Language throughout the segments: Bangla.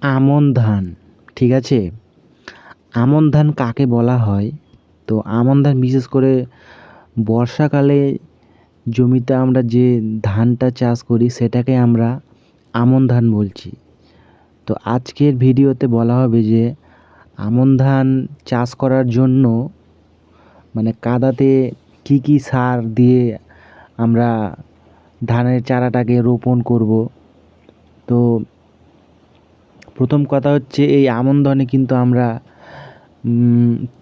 আমন ধান, ঠিক আছে? আমন ধান কাকে বলা হয়? তো আমন ধান বিশেষ করে বর্ষাকালে জমিতে আমরা যে ধানটা চাষ করি সেটাকে আমরা আমন ধান বলছি। তো আজকের ভিডিওতে বলা হবে যে আমন ধান চাষ করার জন্য মানে কাদাতে কি কি সার দিয়ে আমরা ধানের চারাটাকে রোপণ করব। তো প্রথম কথা হচ্ছে এই আমন ধানে কিন্তু আমরা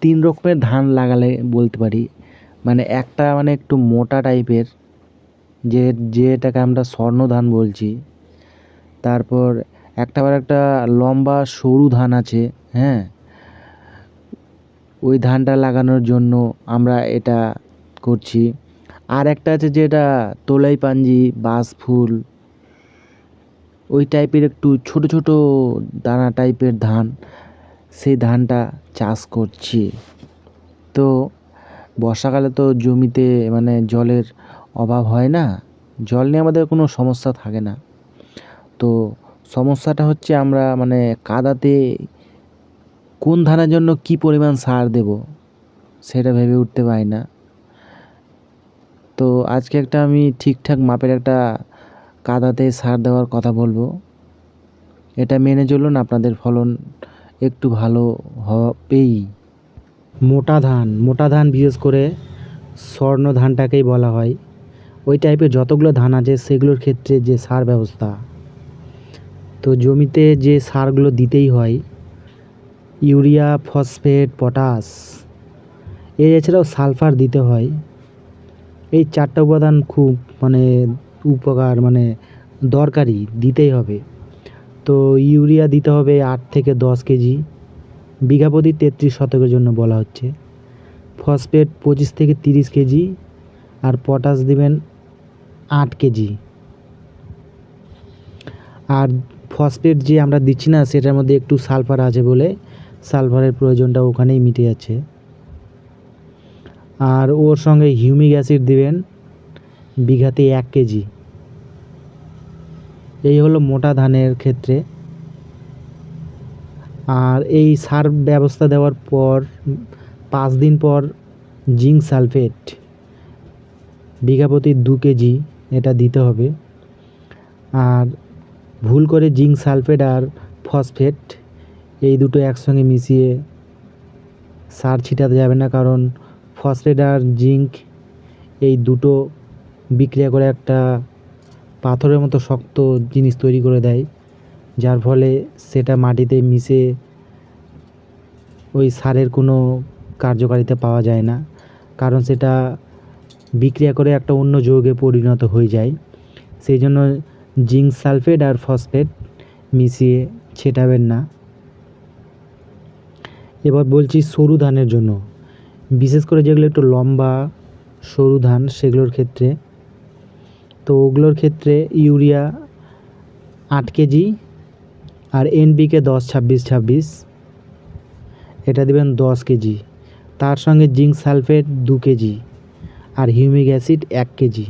3 রকমের ধান লাগালে বলতে পারি। মানে একটা মানে একটু মোটা টাইপের যেটাকে আমরা স্বর্ণ ধান বলছি। তারপর একটা লম্বা সরু ধান আছে, হ্যাঁ? ওই ধানটা লাগানোর জন্য আমরা এটা করছি। আর একটা আছে যেটা তোলাই পাঞ্জি, বাসফুল, ওই টাইপের একটু ছোট ছোট দানা টাইপের ধান, সেই ধানটা চাষ করছি। তো বর্ষাকালে তো জমিতে মানে জলের অভাব হয় না, জল নিয়ে আমাদের কোনো সমস্যা থাকে না। তো সমস্যাটা হচ্ছে আমরা মানে কাদাতে কোন ধানের জন্য কি পরিমাণ সার দেব সেটা ভেবে উঠতে পারি না। তো আজকে আমি ঠিকঠাক মাপের একটা কাদাতে সার দেওয়ার কথা বলবো। এটা মেনে চলুন, আপনাদের ফলন একটু ভালো হবেই। মোটা ধান বিশেষ করে স্বর্ণ ধানটাকেই বলা হয়। ওই টাইপের যতগুলো ধান আছে সেগুলোর ক্ষেত্রে যে সার ব্যবস্থা, তো জমিতে যে সারগুলো দিতেই হয়, ইউরিয়া, ফসফেট, পটাশ, এছাড়াও সালফার দিতে হয়। এই 4টা উপাদান খুব মানে উপকার মানে দরকারি, দিতেই হবে। তো ইউরিয়া দিতে হবে 8 থেকে 10 কেজি বিঘা প্রতি 33 শতকের জন্য বলা হচ্ছে। ফসফেট 25 থেকে 30 কেজি, আর পটাশ দিবেন 8 কেজি। আর ফসফেট যে আমরা দিচ্ছি না সেটার মধ্যে একটু সালফার আছে বলে সালফারের প্রয়োজনটা ওখানেই মিটে যাচ্ছে। আর ওর সঙ্গে হিউমিক অ্যাসিড দিবেন বিঘাতে 1 কেজি। এই হলো মোটা ধানের ক্ষেত্রে। আর এই সার ব্যবস্থা দেওয়ার পর 5 দিন পর জিঙ্ক সালফেট বিঘা প্রতি 2 কেজি এটা দিতে হবে। আর ভুল করে জিঙ্ক সালফেট আর ফসফেট এই দুটো একসঙ্গে মিশিয়ে সার ছিটাতে যাবে না, কারণ ফসফেট আর জিঙ্ক এই দুটো বিক্রিয়া করে একটা পাথরের মতো শক্ত জিনিস তৈরি করে দেয়, যার ফলে সেটা মাটিতে মিশে ওই সারের কোনো কার্যকারিতা পাওয়া যায় না, কারণ সেটা বিক্রিয়া করে একটা অন্য যৌগে পরিণত হয়ে যায়। সেই জন্য জিঙ্ক সালফেট আর ফসফেট মিশিয়ে ছেটাবেন না। এবার বলছি সরু ধানের জন্য, বিশেষ করে যেগুলো একটু লম্বা সরু ধান সেগুলোর ক্ষেত্রে। তো ওগুলোর ক্ষেত্রে ইউরিয়া 8 কেজি আর এনপিকে 10-26-26 এটা দেবেন 10 কেজি। তার সঙ্গে জিঙ্ক সালফেট 2 কেজি আর হিউমিক অ্যাসিড 1 কেজি।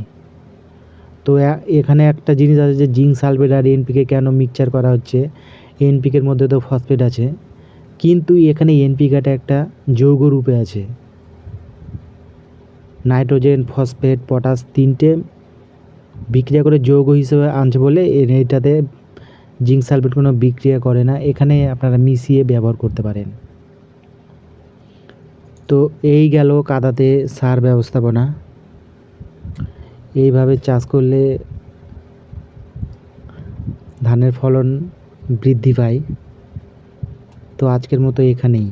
তো এখানে একটা জিনিস আছে যে জিঙ্ক সালফেট আর এনপিকে কেন মিক্সচার করা হচ্ছে। এনপিকের মধ্যে তো ফসফেট আছে, কিন্তু এখানে এনপিকেটা একটা যৌগ রূপে আছে। নাইট্রোজেন, ফসফেট, পটাশ 3টে বিক্রিয়া করে যৌগ হিসেবে আনছে বলে এটাতে জিঙ্ক সালফেট কোনো বিক্রিয়া করে না, এখানে আপনারা মিশিয়ে ব্যবহার করতে পারেন। তো এই গেল কাদাতে সার ব্যবস্থাপনা। এইভাবে চাষ করলে ধানের ফলন বৃদ্ধি পায়। তো আজকের মতো এখানেই।